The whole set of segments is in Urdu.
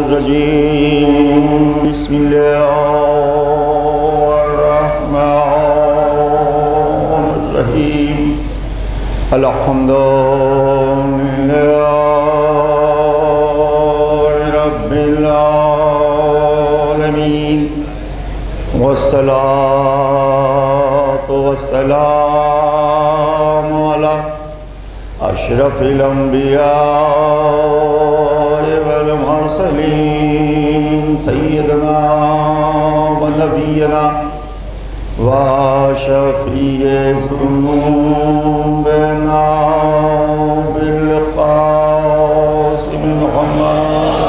الرجيم بسم الله الرحمن الرحيم الحمد لله رب العالمين والصلاة والسلام على أشرف الأنبياء والمرسلين سيدنا ونبينا وشفيع ذنوبنا بالقاسم محمد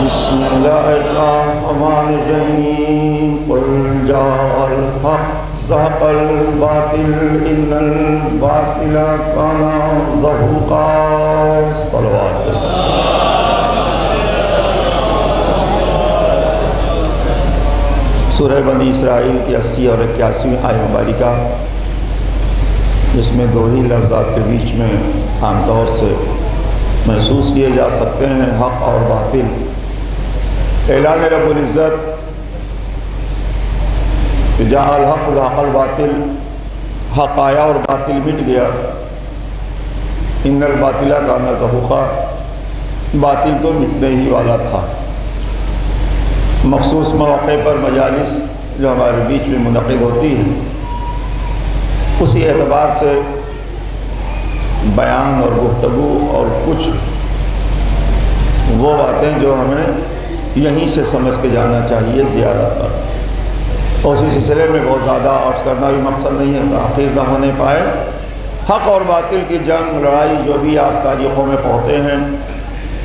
بسم الله الرحمن الرحيم قل جاء الحق زهق الباطل إن الباطل كان زهوقا صلوات سورہ بنی اسرائیل کی 80 اور 81 آیت مبارکہ، جس میں دو ہی لفظات کے بیچ میں عام طور سے محسوس کیے جا سکتے ہیں، حق اور باطل۔ اعلان رب العزت جاء الحق زهق الباطل، حق آیا اور باطل مٹ گیا۔ ان الباطل کان زہوقا، باطل تو مٹنے ہی والا تھا۔ مخصوص مواقع پر مجالس جو ہمارے بیچ میں منعقد ہوتی ہیں، اسی اعتبار سے بیان اور گفتگو اور کچھ وہ باتیں جو ہمیں یہیں سے سمجھ کے جانا چاہیے زیارت پر، اور اسی سلسلے میں بہت زیادہ عرض کرنا بھی مقصد نہیں ہے، تاخیر نہ ہونے پائے۔ حق اور باطل کی جنگ لڑائی جو بھی آپ تاریخوں میں پڑھتے ہیں،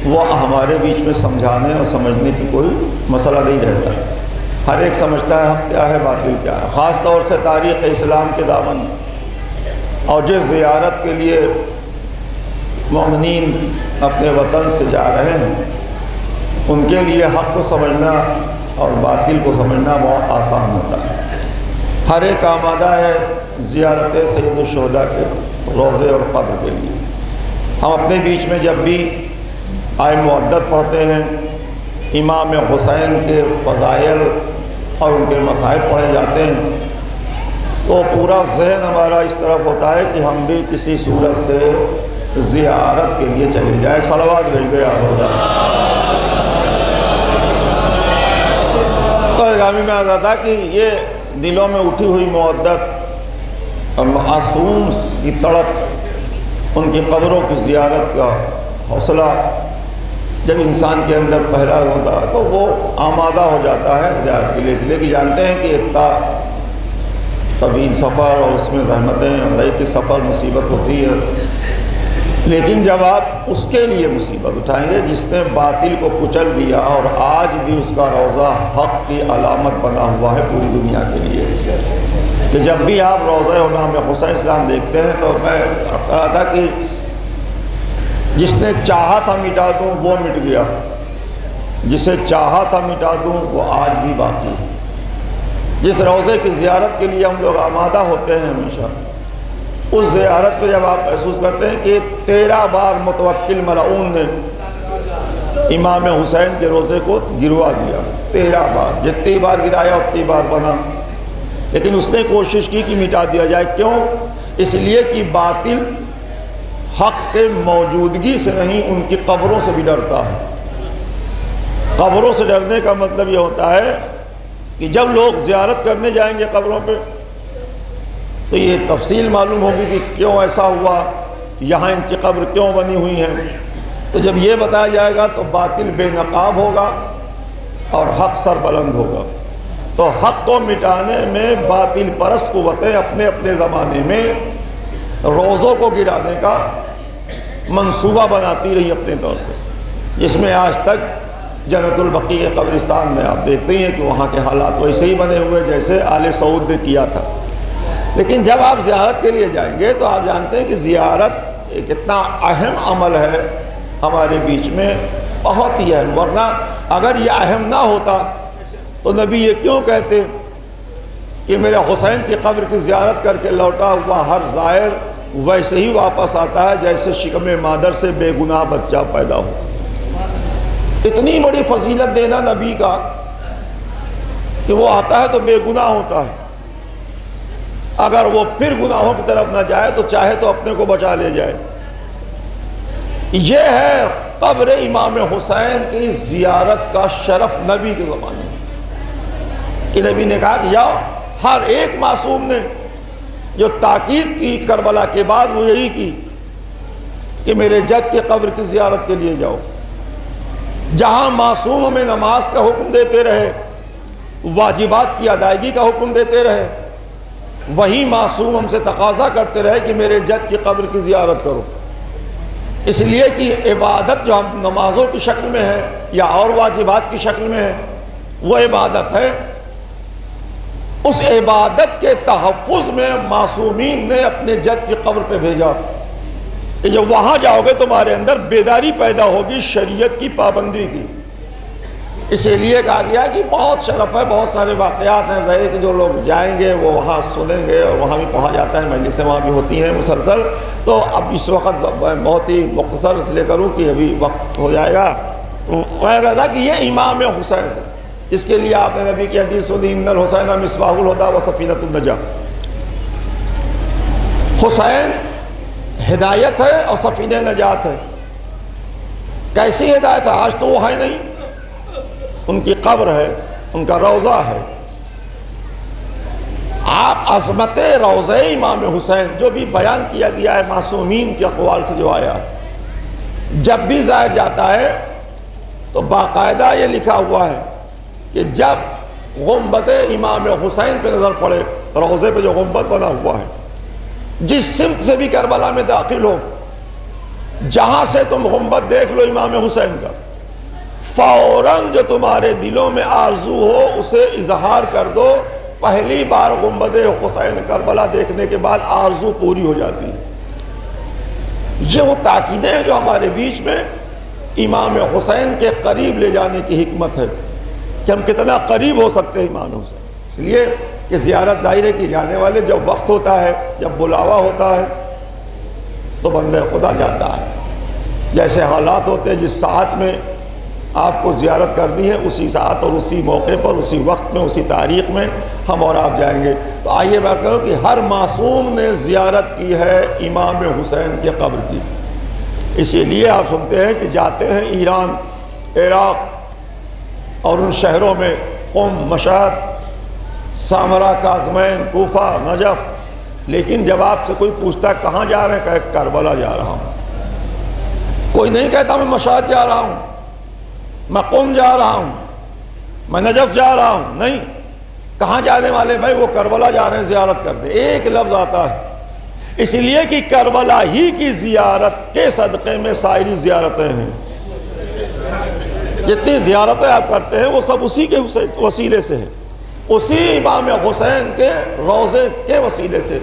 وہ ہمارے بیچ میں سمجھانے اور سمجھنے کی کوئی مسئلہ نہیں رہتا۔ ہر ایک سمجھتا ہے حق کیا ہے باطل کیا ہے، خاص طور سے تاریخ اسلام کے دامن اور جس زیارت کے لیے مومنین اپنے وطن سے جا رہے ہیں، ان کے لیے حق کو سمجھنا اور باطل کو سمجھنا بہت آسان ہوتا ہے۔ ہر ایک آمادہ ہے زیارت سید الشہداء کے روضے اور قبر کے لیے۔ ہم اپنے بیچ میں جب بھی آئے معدت پڑھتے ہیں، امام حسین کے فضائل اور ان کے مسائل پڑھے جاتے ہیں، تو پورا ذہن ہمارا اس طرف ہوتا ہے کہ ہم بھی کسی صورت سے زیارت کے لیے چلے جائیں۔ صلوات بھیج دے آپ ہوگا تو اگامی میں آتا تھا کہ یہ دلوں میں اٹھی ہوئی مودت اور معصوم کی تڑپ، ان کی قبروں کی زیارت کا حوصلہ جب انسان کے اندر پہلا ہوتا ہے تو وہ آمادہ ہو جاتا ہے زیارت کے لیے، اس لیے کہ جانتے ہیں کہ اتنا طویل سفر اور اس میں زحمتیں اور کی سفر مصیبت ہوتی ہے، لیکن جب آپ اس کے لیے مصیبت اٹھائیں گے جس نے باطل کو کچل دیا اور آج بھی اس کا روضہ حق کی علامت بنا ہوا ہے پوری دنیا کے لیے، کہ جب بھی آپ روضہ امام حسین اسلام دیکھتے ہیں تو میں کہا تھا کہ جس نے چاہا تھا مٹا دوں وہ مٹ گیا، جسے چاہا تھا مٹا دوں وہ آج بھی باقی ہے۔ جس روضے کی زیارت کے لیے ہم لوگ آمادہ ہوتے ہیں ہمیشہ، اس زیارت پہ جب آپ محسوس کرتے ہیں کہ 13 بار متوکل ملعون نے امام حسین کے روضے کو گروا دیا، 13 بار، جتنی بار گرایا اتنی بار بنا، لیکن اس نے کوشش کی کہ مٹا دیا جائے۔ کیوں؟ اس لیے کہ باطل حق کے موجودگی سے نہیں، ان کی قبروں سے بھی ڈرتا ہے۔ قبروں سے ڈرنے کا مطلب یہ ہوتا ہے کہ جب لوگ زیارت کرنے جائیں گے قبروں پہ تو یہ تفصیل معلوم ہوگی کہ کیوں ایسا ہوا، یہاں ان کی قبر کیوں بنی ہوئی ہیں۔ تو جب یہ بتایا جائے گا تو باطل بے نقاب ہوگا اور حق سر بلند ہوگا۔ تو حق کو مٹانے میں باطل پرست قوتیں اپنے اپنے زمانے میں روزوں کو گرانے کا منصوبہ بناتی رہی اپنے طور پہ، جس میں آج تک جنت البقیع قبرستان میں آپ دیکھتے ہیں کہ وہاں کے حالات ویسے ہی بنے ہوئے جیسے آل سعود نے کیا تھا۔ لیکن جب آپ زیارت کے لیے جائیں گے تو آپ جانتے ہیں کہ زیارت ایک اتنا اہم عمل ہے ہمارے بیچ میں، بہت ہی اہم، ورنہ اگر یہ اہم نہ ہوتا تو نبی یہ کیوں کہتے کہ میرے حسین کی قبر کی زیارت کر کے لوٹا ہوا ہر زائر ویسے ہی واپس آتا ہے جیسے شکم مادر سے بے گناہ بچہ پیدا ہو۔ اتنی بڑی فضیلت دینا نبی کا کہ وہ آتا ہے تو بے گناہ ہوتا ہے، اگر وہ پھر گناہوں کی طرف نہ جائے تو چاہے تو اپنے کو بچا لے جائے۔ یہ ہے قبر امام حسین کی زیارت کا شرف نبی کے زمانے میں، کہ نبی نے کہا کہ جاؤ، ہر ایک معصوم نے جو تاکید کی کربلا کے بعد وہ یہی کی کہ میرے جد کی قبر کی زیارت کے لیے جاؤ۔ جہاں معصوم ہمیں نماز کا حکم دیتے رہے، واجبات کی ادائیگی کا حکم دیتے رہے، وہی معصوم ہم سے تقاضا کرتے رہے کہ میرے جد کی قبر کی زیارت کرو، اس لیے کہ عبادت جو ہم نمازوں کی شکل میں ہے یا اور واجبات کی شکل میں ہے وہ عبادت ہے۔ اس عبادت کے تحفظ میں معصومین نے اپنے جد کی قبر پہ بھیجا کہ جب وہاں جاؤ گے تمہارے اندر بیداری پیدا ہوگی شریعت کی پابندی کی۔ اسی لیے کہا گیا کہ بہت شرف ہے، بہت سارے واقعات ہیں، ظاہر کہ جو لوگ جائیں گے وہ وہاں سنیں گے، اور وہاں بھی پہنچ جاتا ہے، مجلسیں وہاں بھی ہوتی ہیں مسلسل۔ تو اب اس وقت بہت ہی مختصر اس لیے کروں کہ ابھی وقت ہو جائے گا۔ میں کہا تھا کہ یہ امام حسین ہے، اس کے لیے آپ نے نبی کی حدیث سنی، ان الحسین مصباح الہدی و سفینۃ النجاہ۔ حسین ہدایت ہے اور سفینہ نجات ہے۔ کیسی ہدایت ہے؟ آج تو وہ ہے نہیں، ان کی قبر ہے، ان کا روضہ ہے۔ آپ عظمت روضہ امام حسین جو بھی بیان کیا گیا ہے معصومین کے اقوال سے جو آیا، جب بھی زائر جاتا ہے تو باقاعدہ یہ لکھا ہوا ہے کہ جب گنبد امام حسین پہ نظر پڑے، روضے پہ جو گنبد بنا ہوا ہے، جس سمت سے بھی کربلا میں داخل ہو، جہاں سے تم گنبد دیکھ لو امام حسین کا، فوراً جو تمہارے دلوں میں آرزو ہو اسے اظہار کر دو۔ پہلی بار گنبد حسین کربلا دیکھنے کے بعد آرزو پوری ہو جاتی ہے۔ یہ وہ تاکیدیں ہیں جو ہمارے بیچ میں امام حسین کے قریب لے جانے کی حکمت ہے کہ ہم کتنا قریب ہو سکتے ہیں امام حسین۔ اس لیے کہ زیارت ظاہر کی جانے والے جب وقت ہوتا ہے، جب بلاوا ہوتا ہے تو بندہ خدا جاتا ہے۔ جیسے حالات ہوتے ہیں، جس ساعت میں آپ کو زیارت کرنی ہے اسی ساعت اور اسی موقع پر، اسی وقت میں، اسی تاریخ میں ہم اور آپ جائیں گے۔ تو آئیے بات کرو کہ ہر معصوم نے زیارت کی ہے امام حسین کی قبر کی۔ اسی لیے آپ سنتے ہیں کہ جاتے ہیں ایران، عراق اور ان شہروں میں قم، مشہد، سامرا، کاظمین، کوفہ، نجف، لیکن جب آپ سے کوئی پوچھتا ہے کہاں جا رہے ہیں، کہے کربلا جا رہا ہوں۔ کوئی نہیں کہتا میں مشہد جا رہا ہوں، میں قم جا رہا ہوں، میں نجف جا رہا ہوں، نہیں۔ کہاں جانے والے بھائی؟ وہ کربلا جا رہے ہیں زیارت کرنے، ایک لفظ آتا ہے۔ اس لیے کہ کربلا ہی کی زیارت کے صدقے میں سائری زیارتیں ہیں۔ جتنی زیارتیں آپ کرتے ہیں وہ سب اسی کے وسیلے سے ہیں، اسی امام حسین کے روضے کے وسیلے سے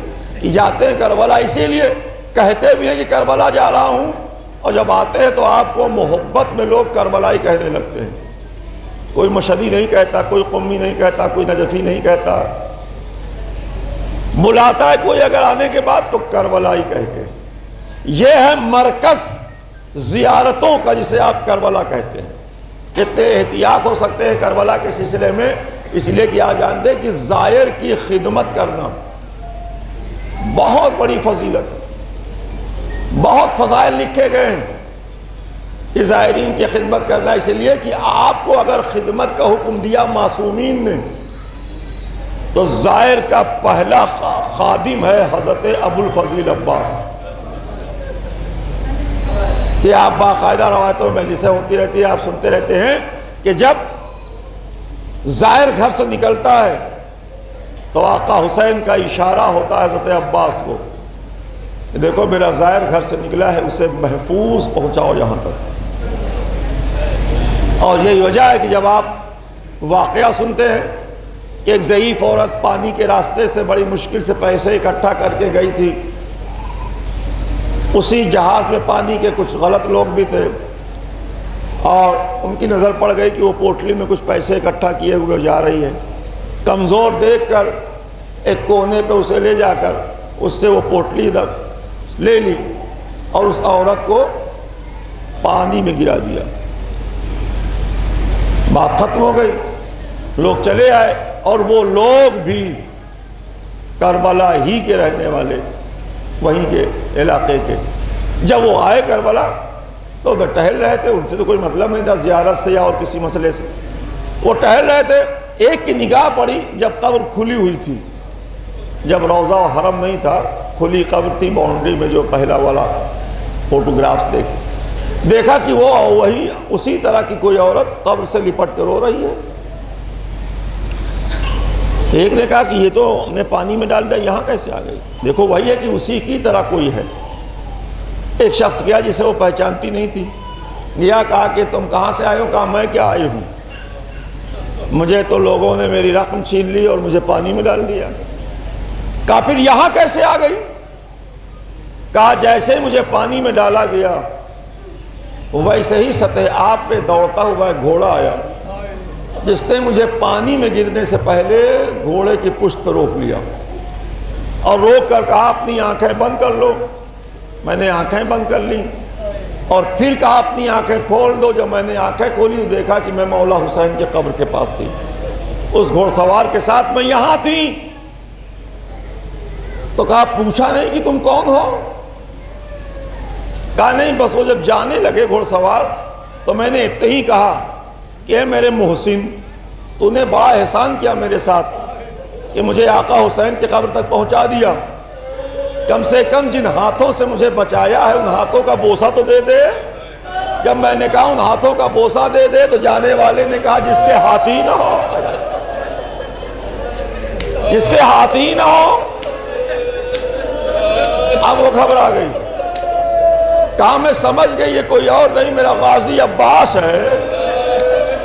جاتے ہیں کربلا۔ اسی لیے کہتے بھی ہیں کہ کربلا جا رہا ہوں، اور جب آتے ہیں تو آپ کو محبت میں لوگ کربلائی کہنے لگتے ہیں۔ کوئی مشہدی نہیں کہتا، کوئی قمی نہیں کہتا، کوئی نجفی نہیں کہتا، بلاتا ہے کوئی اگر آنے کے بعد تو کربلائی کہہ کے۔ یہ ہے مرکز زیارتوں کا جسے آپ کربلا کہتے ہیں۔ کتنے احتیاط ہو سکتے ہیں کربلا کے سلسلے میں، اس لیے کہ آپ جانتے ہیں کہ زائر کی خدمت کرنا بہت بڑی فضیلت ہے۔ بہت فضائل لکھے گئے ہیں کہ زائرین کی خدمت کرنا، اس لیے کہ آپ کو اگر خدمت کا حکم دیا معصومین نے تو زائر کا پہلا خادم ہے حضرت ابو الفضل عباس، کہ آپ باقاعدہ روایتوں میں جسے ہوتی رہتی ہے، آپ سنتے رہتے ہیں کہ جب زائر گھر سے نکلتا ہے تو آقا حسین کا اشارہ ہوتا ہے حضرت عباس کو، دیکھو میرا زائر گھر سے نکلا ہے، اسے محفوظ پہنچاؤ یہاں تک۔ اور یہی وجہ ہے کہ جب آپ واقعہ سنتے ہیں کہ ایک ضعیف عورت پانی کے راستے سے بڑی مشکل سے پیسے اکٹھا کر کے گئی تھی، اسی جہاز میں پانی کے کچھ غلط لوگ بھی تھے، اور ان کی نظر پڑ گئی کہ وہ پوٹلی میں کچھ پیسے اکٹھا کیے ہوئے جا رہی ہے۔ کمزور دیکھ کر ایک کونے پہ اسے لے جا کر اس سے وہ پوٹلی لے لی اور اس عورت کو پانی میں گرا دیا۔ بات ختم ہو گئی، لوگ چلے آئے، اور وہ لوگ بھی کربلا ہی کے رہنے والے، وہیں کے علاقے کے۔ جب وہ آئے کربلا تو وہ ٹہل رہے تھے، ان سے تو کوئی مطلب نہیں تھا زیارت سے یا اور کسی مسئلے سے، وہ ٹہل رہے تھے۔ ایک کی نگاہ پڑی جب قبر کھلی ہوئی تھی، جب روضہ و حرم نہیں تھا، کھلی قبر تھی باؤنڈری میں، جو پہلا والا فوٹوگرافس دیکھا کہ وہ وہی اسی طرح کی کوئی عورت قبر سے لپٹ کر رو رہی ہے۔ ایک نے کہا کہ یہ تو ہم نے پانی میں ڈال دیا، یہاں کیسے آ گئی؟ دیکھو وہی ہے کہ اسی کی طرح کوئی ہے۔ ایک شخص گیا جسے وہ پہچانتی نہیں تھی، گیا، کہا کہ تم کہاں سے آئے ہو؟ کہا میں کیا آئی ہوں، مجھے تو لوگوں نے میری رقم چھین لی اور مجھے پانی میں ڈال دیا۔ کہا پھر یہاں کیسے آ گئی؟ کہا جیسے مجھے پانی میں ڈالا گیا ویسے ہی سطح آب پہ دوڑتا ہوا ایک گھوڑا آیا، جس نے مجھے پانی میں گرنے سے پہلے گھوڑے کی پشت پر روک لیا اور روک کر کہا اپنی آنکھیں بند کر لو۔ میں نے آنکھیں بند کر لی، اور پھر کہا اپنی آنکھیں کھول دو۔ جب میں نے آنکھیں کھولی تو دیکھا کہ میں مولا حسین کے قبر کے پاس تھی، اس گھوڑ سوار کے ساتھ میں یہاں تھی۔ تو کہا پوچھا نہیں کہ تم کون ہو؟ کہا نہیں، بس وہ جب جانے لگے گھوڑ سوار تو میں نے اتنے ہی کہا کہ اے میرے محسن، تو نے بڑا احسان کیا میرے ساتھ کہ مجھے آقا حسین کے قبر تک پہنچا دیا، کم سے کم جن ہاتھوں سے مجھے بچایا ہے ان ہاتھوں کا بوسہ تو دے دے۔ جب میں نے کہا ان ہاتھوں کا بوسہ دے دے تو جانے والے نے کہا جس کے ہاتھ ہی نہ ہو، جس کے ہاتھ ہی نہ ہو۔ اب وہ گھبرا گئی، کہا میں سمجھ گئی یہ کوئی اور نہیں، میرا غازی عباس ہے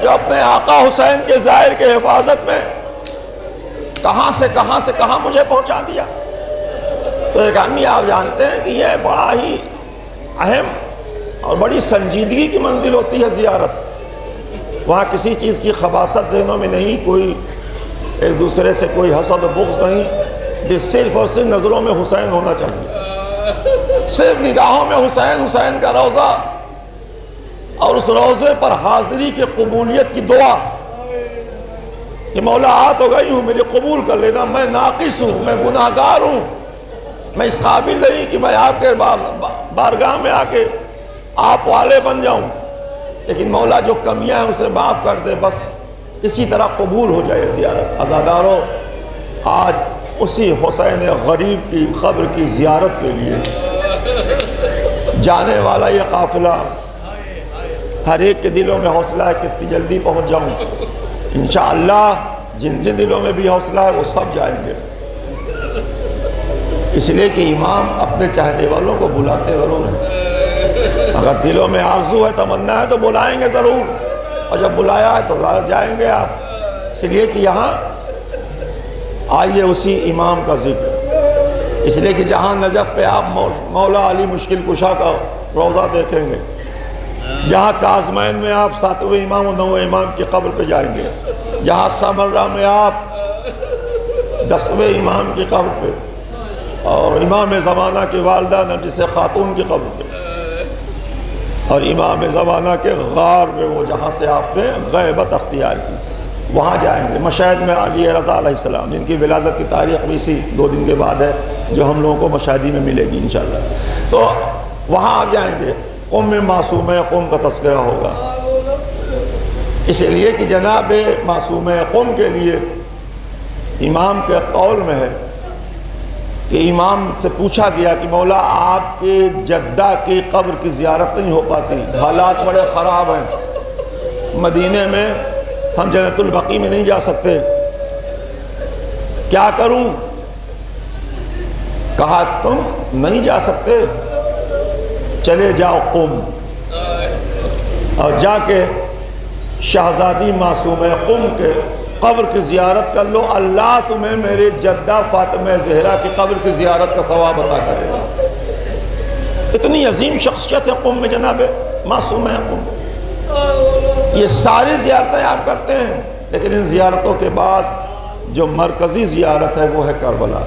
جو اپنے آقا حسین کے ظاہر کے حفاظت میں کہاں سے کہاں مجھے پہنچا دیا۔ تو ایک آدمی آپ جانتے ہیں کہ یہ بڑا ہی اہم اور بڑی سنجیدگی کی منزل ہوتی ہے زیارت۔ وہاں کسی چیز کی خباثت ذہنوں میں نہیں، کوئی ایک دوسرے سے کوئی حسد و بغض نہیں، بس صرف اور صرف نظروں میں حسین ہونا چاہیے، صرف نگاہوں میں حسین کا روضہ، اور اس روضے پر حاضری کی قبولیت کی دعا کہ مولا آ تو گئی ہوں، میری قبول کر لینا، میں ناقص ہوں، میں گناہگار ہوں، میں اس قابل نہیں کہ میں آپ کے بارگاہ میں آ کے آپ والے بن جاؤں، لیکن مولا جو کمیاں ہیں اسے معاف کر دے، بس کسی طرح قبول ہو جائے زیارت۔ عزادارو، آج اسی حسین غریب کی قبر کی زیارت کے لیے جانے والا یہ قافلہ، ہر ایک کے دلوں میں حوصلہ ہے کتنی جلدی پہنچ جاؤں۔ انشاءاللہ جن جن دلوں میں بھی حوصلہ ہے وہ سب جائیں گے، اس لیے کہ امام اپنے چاہنے والوں کو بلاتے ضرور ہیں۔ اگر دلوں میں آرزو ہے، تمنا ہے تو بلائیں گے ضرور، اور جب بلایا ہے تو جائیں گے آپ۔ اس لیے کہ یہاں آئیے اسی امام کا ذکر، اس لیے کہ جہاں نجف پہ آپ مولا علی مشکل کشا کا روضہ دیکھیں گے، جہاں کاظمین میں آپ 7ویں امام و 9ویں امام کی قبر پہ جائیں گے، جہاں سامرہ میں آپ 10ویں امام کی قبر پہ، اور امام زمانہ کی والدہ نرجس خاتون کی قبر پہ، اور امام زمانہ کے غار میں وہ جہاں سے آپ نے غیبت اختیار کی، وہاں جائیں گے۔ مشاہد میں علی رضا علیہ السلام، جن کی ولادت کی تاریخ بھی اسی 2 دن کے بعد ہے، جو ہم لوگوں کو مشاہدی میں ملے گی انشاءاللہ، تو وہاں آپ جائیں گے۔ قم معصوم قم کا تذکرہ ہوگا، اس لیے کہ جناب معصوم قم کے لیے امام کے قول میں ہے کہ امام سے پوچھا گیا کہ مولا آپ کے جدہ کی قبر کی زیارت نہیں ہو پاتی، حالات بڑے خراب ہیں، مدینے میں ہم جنت البقیع میں نہیں جا سکتے، کیا کروں؟ کہا تم نہیں جا سکتے، چلے جاؤ قم، اور جا کے شہزادی معصوم قم کے قبر کی زیارت کر لو، اللہ تمہیں میرے جدہ فاطمہ زہرا کی قبر کی زیارت کا ثواب عطا کرے گا۔ اتنی عظیم شخصیت ہے قم میں جناب معصوم قم۔ یہ ساری زیارتیں آپ کرتے ہیں، لیکن ان زیارتوں کے بعد جو مرکزی زیارت ہے وہ ہے کربلا،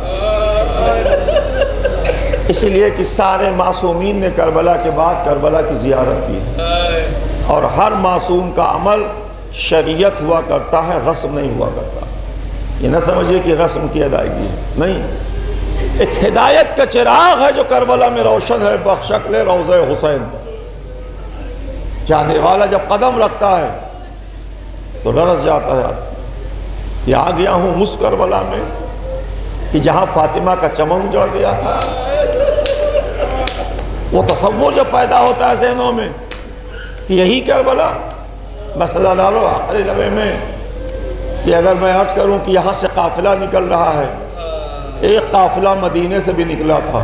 اس لیے کہ سارے معصومین نے کربلا کے بعد کربلا کی زیارت کی، اور ہر معصوم کا عمل شریعت ہوا کرتا ہے، رسم نہیں ہوا کرتا۔ یہ نہ سمجھیے کہ رسم کی ادائیگی نہیں، ایک ہدایت کا چراغ ہے جو کربلا میں روشن ہے بشکل روضہ حسین۔ چاہنے والا جب قدم رکھتا ہے تو لرز جاتا ہے۔ یہ آ گیا ہوں اس کربلا میں کہ جہاں فاطمہ کا چمن جڑ گیا تھا۔ وہ تصور جو پیدا ہوتا ہے ذہنوں میں کہ یہی کربلا، بس اللہ ڈالو آخری لمحے میں کہ اگر میں عرض کروں کہ یہاں سے قافلہ نکل رہا ہے، ایک قافلہ مدینے سے بھی نکلا تھا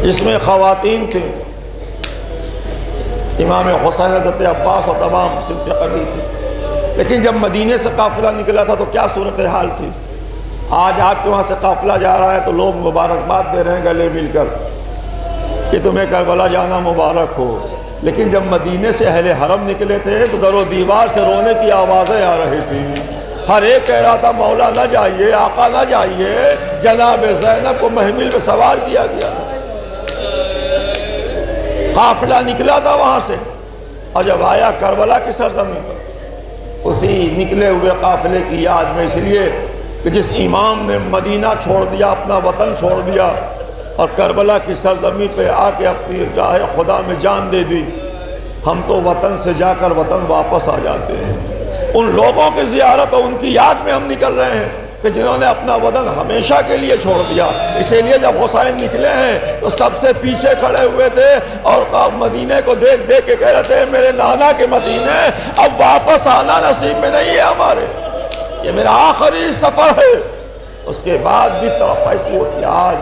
جس میں خواتین تھیں، امام حسین، حضرت عباس اور تمام صنف قبیل تھی، لیکن جب مدینے سے قافلہ نکلا تھا تو کیا صورتحال تھی؟ آج آپ کے وہاں سے قافلہ جا رہا ہے تو لوگ مبارکباد دے رہے ہیں گلے مل کر کہ تمہیں کربلا جانا مبارک ہو، لیکن جب مدینے سے اہل حرم نکلے تھے تو در و دیوار سے رونے کی آوازیں آ رہی تھیں۔ ہر ایک کہہ رہا تھا مولا نہ جائیے، آقا نہ جائیے، جناب زینب کو محمل میں سوار کیا گیا تھا۔ قافلہ نکلا تھا وہاں سے، اور جب آیا کربلا کی سرزمین پر، اسی نکلے ہوئے قافلے کی یاد میں، اس لیے کہ جس امام نے مدینہ چھوڑ دیا، اپنا وطن چھوڑ دیا اور کربلا کی سرزمین پہ آ کے اپنی راہ خدا میں جان دے دی، ہم تو وطن سے جا کر وطن واپس آ جاتے ہیں۔ ان لوگوں کی زیارت اور ان کی یاد میں ہم نکل رہے ہیں کہ جنہوں نے اپنا وطن ہمیشہ کے لیے چھوڑ دیا۔ اسی لیے جب حسین نکلے ہیں تو سب سے پیچھے کھڑے ہوئے تھے اور مدینے کو دیکھ دیکھ کے کہہ رہے تھے میرے نانا کے مدینے اب واپس آنا نصیب میں نہیں ہے ہمارے، یہ میرا آخری سفر ہے۔ اس کے بعد بھی تڑپ ایسی ہوتی ہے۔ آج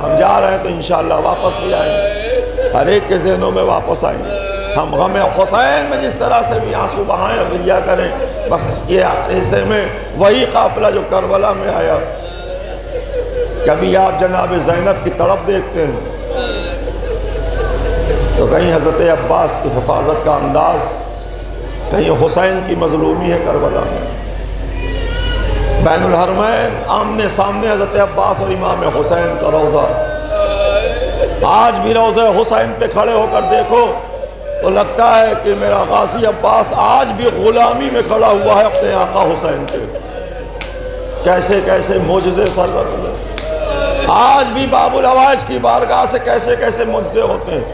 ہم جا رہے ہیں تو انشاءاللہ واپس بھی آئیں گے، ہر ایک کے ذہنوں میں واپس آئیں گے۔ ہم غم حسین میں جس طرح سے بھی آنسو بہائیں اور گریا کریں، بس یہ حصے میں وہی قافلہ جو کربلا میں آیا۔ کبھی آپ جناب زینب کی تڑپ دیکھتے ہیں تو کہیں حضرت عباس کی حفاظت کا انداز، کہیں حسین کی مظلومی ہے کربلا میں۔ بین الحرمین آمنے سامنے حضرت عباس اور امام حسین کا روضہ۔ آج بھی روضہ حسین پہ کھڑے ہو کر دیکھو تو لگتا ہے کہ میرا غازی عباس آج بھی غلامی میں کھڑا ہوا ہے اپنے آقا حسین کے۔ کیسے کیسے معجزے سرزد ہوئے، آج بھی باب الحوائج کی بارگاہ سے کیسے کیسے معجزے ہوتے ہیں۔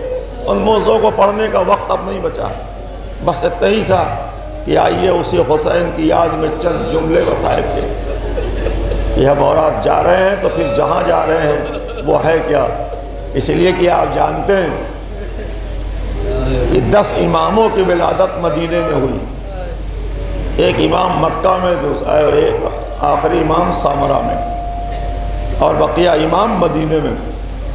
ان موضوعوں کو پڑھنے کا وقت اب نہیں بچا، بس اتنا ہی سا کہ آئیے اسی حسین کی یاد میں چند جملے وصائب کے کہ ہم اور آپ جا رہے ہیں تو پھر جہاں جا رہے ہیں وہ ہے کیا؟ اس لیے کہ آپ جانتے ہیں کہ 10 اماموں کی ولادت مدینے میں ہوئی، ایک امام مکہ میں اور ایک آخری امام سامرا میں، اور بقیہ امام مدینے میں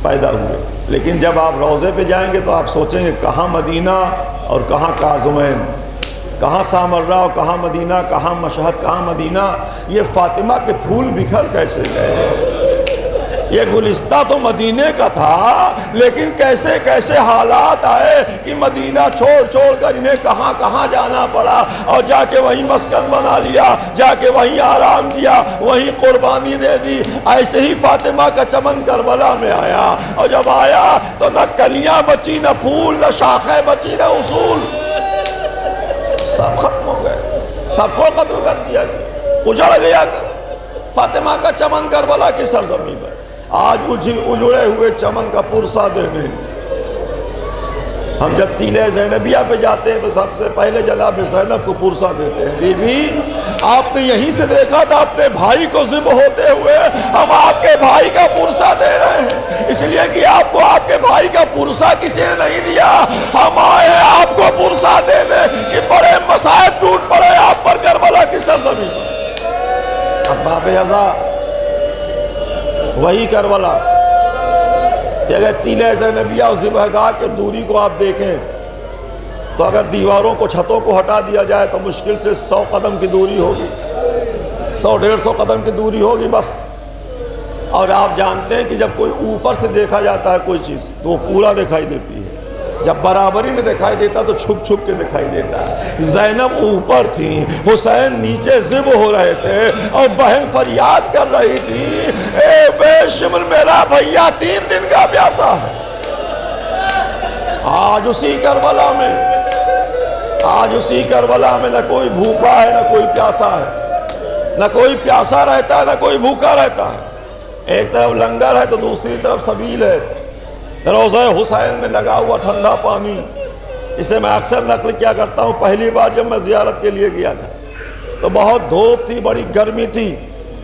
پیدا ہوئے۔ لیکن جب آپ روضے پہ جائیں گے تو آپ سوچیں گے کہاں مدینہ اور کہاں کاظمین، کہاں سامرا اور کہاں مدینہ، کہاں مشہد کہاں مدینہ۔ یہ فاطمہ کے پھول بکھر کیسے گئے؟ یہ گلستہ تو مدینے کا تھا، لیکن کیسے کیسے حالات آئے کہ مدینہ چھوڑ چھوڑ کر انہیں کہاں کہاں جانا پڑا، اور جا کے وہیں مسکن بنا لیا، جا کے وہیں آرام کیا، وہیں قربانی دے دی۔ ایسے ہی فاطمہ کا چمن کربلا میں آیا، اور جب آیا تو نہ کلیاں بچی، نہ پھول، نہ شاخیں بچی، نہ اصول، سب ختم ہو گئے، سب کو قتل کر دیا، اجڑ گیا فاطمہ کا چمن کربلا کی سرزمین پر۔ آج اجڑے ہوئے چمن کا پرسا دے دیں۔ ہم جب تیلے زینبیہ پہ جاتے ہیں تو سب سے پہلے جناب زینب کو پرسا دیتے ہیں، بی بی آپ نے یہیں سے دیکھا تھا اپنے بھائی کو ذبح ہوتے ہوئے، ہم آپ کے بھائی کا پرسا دے رہے ہیں، اس لیے کہ آپ کو آپ کے بھائی کا پرسا کسی نے نہیں دیا، ہم آئے آپ کو پرسا دے دیں کہ بڑے مصائب ٹوٹ پڑے آپ پر کربلا کی سرزمین پر۔ اب باب ازا وہی کربلا کہ اگر تیلہ زینبیہ اور ذبح گاہ کے دوری کو آپ دیکھیں تو اگر دیواروں کو چھتوں کو ہٹا دیا جائے تو مشکل سے 100 قدم کی دوری ہوگی، 100-150 قدم کی دوری ہوگی بس۔ اور آپ جانتے ہیں کہ جب کوئی اوپر سے دیکھا جاتا ہے کوئی چیز تو وہ پورا دکھائی دیتی ہے، جب برابری میں دکھائی دیتا تو چھپ چھپ کے دکھائی دیتا ہے۔ زینب اوپر تھی، حسین نیچے ذبح ہو رہے تھے، اور بہن فریاد کر رہی تھی اے بے شمر میرا بھیا 3 دن کا پیاسا ہے۔ آج اسی کربلا میں آج اسی کربلا میں نہ کوئی بھوکا ہے نہ کوئی پیاسا ہے، نہ کوئی پیاسا رہتا ہے نہ کوئی بھوکا رہتا ہے۔ ایک طرف لنگر ہے تو دوسری طرف سبیل ہے۔ روضہ حسین میں لگا ہوا ٹھنڈا پانی، اسے میں اکثر نقل کیا کرتا ہوں۔ پہلی بار جب میں زیارت کے لیے گیا تھا تو بہت دھوپ تھی، بڑی گرمی تھی۔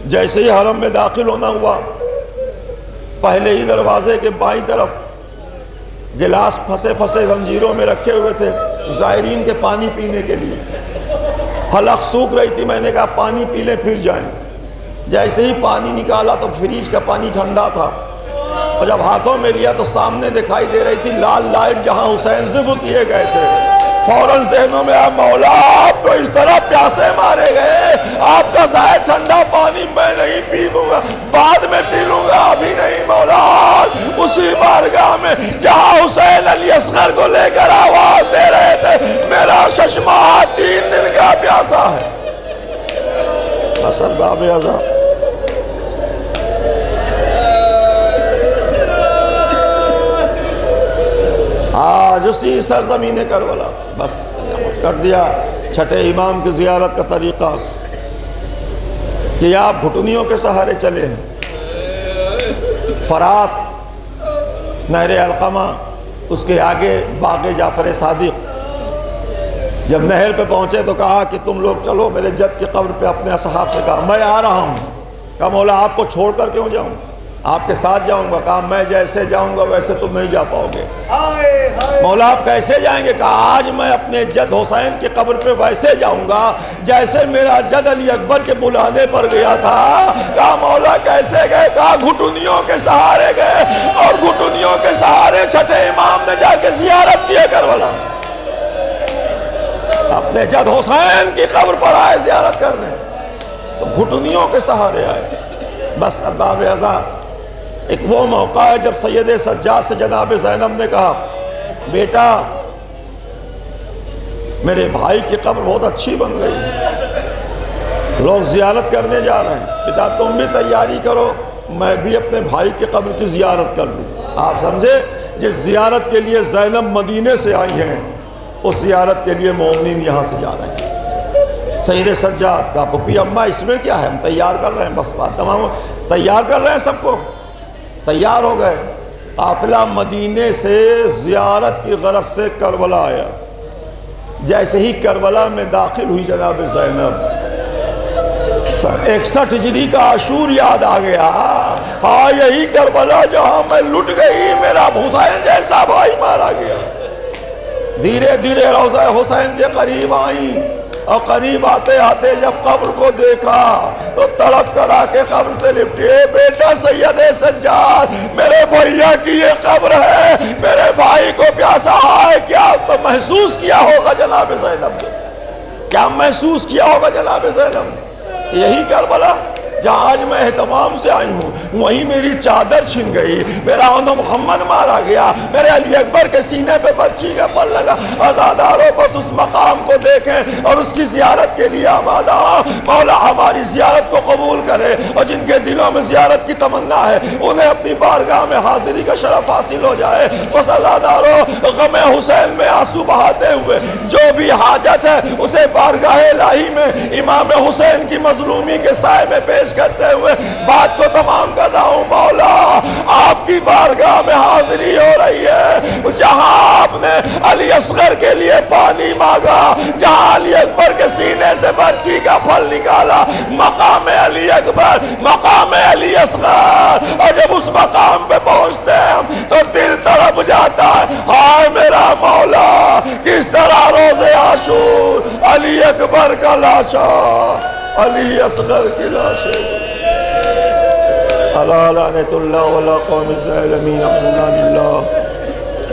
جیسے ہی حرم میں داخل ہونا ہوا، پہلے ہی دروازے کے بائیں طرف گلاس پھنسے پھنسے زنجیروں میں رکھے ہوئے تھے زائرین کے پانی پینے کے لیے۔ حلق سوکھ رہی تھی، میں نے کہا پانی پی لیں پھر جائیں۔ جیسے ہی پانی نکالا تو فریج کا پانی ٹھنڈا تھا، اور جب ہاتھوں میں لیا تو سامنے دکھائی دے رہی تھی لال لائٹ جہاں حسین ذبح کیے گئے تھے۔ فوراً ذہنوں میں آیا مولا آپ تو اس طرح پیاسے مارے گئے، آپ کا ظاہر ٹھنڈا پانی میں نہیں پی لوں گا، بعد میں پی لوں گا، ابھی نہیں مولا۔ اسی بارگاہ میں جہاں حسین علی اصغر کو لے کر آواز دے رہے تھے میرا چشمہ 3 دن کا پیاسا ہے۔ حسن باب اعظم آج اسی سرزمین کربلا بس کر دیا چھٹے امام کی زیارت کا طریقہ کہ آپ گھٹنیوں کے سہارے چلے ہیں۔ فرات، نہر علقمہ، اس کے آگے باغ جعفر صادق۔ جب نہر پہ پہنچے تو کہا کہ تم لوگ چلو میرے جد کی قبر پہ۔ اپنے اصحاب سے کہا میں آ رہا ہوں۔ کہا مولا آپ کو چھوڑ کر کیوں جاؤں، آپ کے ساتھ جاؤں گا۔ کہا میں جیسے جاؤں گا ویسے تم نہیں جا پاؤ گے۔ مولا آپ کیسے جائیں گے؟ کہا آج میں اپنے جد حسین کی قبر پہ ویسے جاؤں گا جیسے میرا جد علی اکبر کے بلانے پر گیا تھا۔ کہا مولا کیسے گئے؟ کہا گھٹنیوں کے سہارے گئے، اور گھٹنیوں کے سہارے چھٹے امام نے جا کے زیارت کی کربلا۔ اپنے جد حسین کی قبر پر آئے زیارت کرنے تو گھٹنیوں کے سہارے آئے۔ بس ارباب اعظم ایک وہ موقع ہے جب سید سجاد سے جناب زینب نے کہا بیٹا میرے بھائی کی قبر بہت اچھی بن گئی، لوگ زیارت کرنے جا رہے ہیں، بیٹا تم بھی تیاری کرو میں بھی اپنے بھائی کی قبر کی زیارت کر لوں۔ آپ سمجھے جس زیارت کے لیے زینب مدینے سے آئی ہیں اس زیارت کے لیے مومنین یہاں سے جا رہے ہیں۔ سید سجاد کا پپی اماں اس میں کیا ہے، ہم تیار کر رہے ہیں، بس بات تمام، تیار کر رہے ہیں، سب کو تیار ہو گئے۔ قافلہ مدینے سے زیارت کی غرض سے کربلا آیا۔ جیسے ہی کربلا میں داخل ہوئی جناب زینب 61 ہجری کا عاشور یاد آ گیا۔ ہاں یہی کربلا جہاں میں لٹ گئی، میرا حسین جیسا بھائی مارا گیا۔ دھیرے دھیرے روضہ حسین کے قریب آئیں، اور قریب آتے آتے جب قبر کو دیکھا تو تڑپ کر آ کے قبر سے لپٹی، اے بیٹا سید سجاد میرے بھیا کی یہ قبر ہے، میرے بھائی کو پیاسا ہے۔ کیا تو محسوس کیا ہوگا جناب زینب نے، کیا محسوس کیا ہوگا جناب زینب نے؟ یہی کربلا جہاں آج میں اہتمام سے آئی ہوں، وہیں میری چادر چھن گئی، میرا اونو محمد مارا گیا، میرے علی اکبر کے سینے پہ بچی کا پر لگا۔ عزاداروں بس اس مقام کو دیکھیں اور اس کی زیارت کے لیے آمادہ۔ مولا ہماری زیارت کو قبول کرے، اور جن کے دلوں میں زیارت کی تمنا ہے انہیں اپنی بارگاہ میں حاضری کا شرف حاصل ہو جائے۔ بس عزاداروں غم حسین میں آنسو بہاتے ہوئے جو بھی حاجت ہے اسے بارگاہ الہی میں امام حسین کی مظلومی کے سائے میں پیش کرتے ہوئے بات کو تمام کر رہا ہوں۔ مولا آپ کی بارگاہ میں حاضری ہو رہی ہے، جہاں آپ نے علی اصغر کے لیے پانی مانگا، جہاں علی اکبر کے سینے سے برچی کا پھل نکالا، مقام علی اکبر، مقام علی اصغر، اور جب اس مقام پہ پہنچتے ہیں تو دل تڑپ جاتا ہے۔ ہائے میرا مولا کس طرح روزے عاشور علی اکبر کا لاشا، علی اصغر کی لاشیں، الا لعنت اللہ علی قوم الظالمین، انا للہ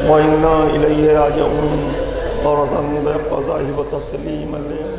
وانا الیہ راجعون، اور ذنب قضاء و تسلیم علیہ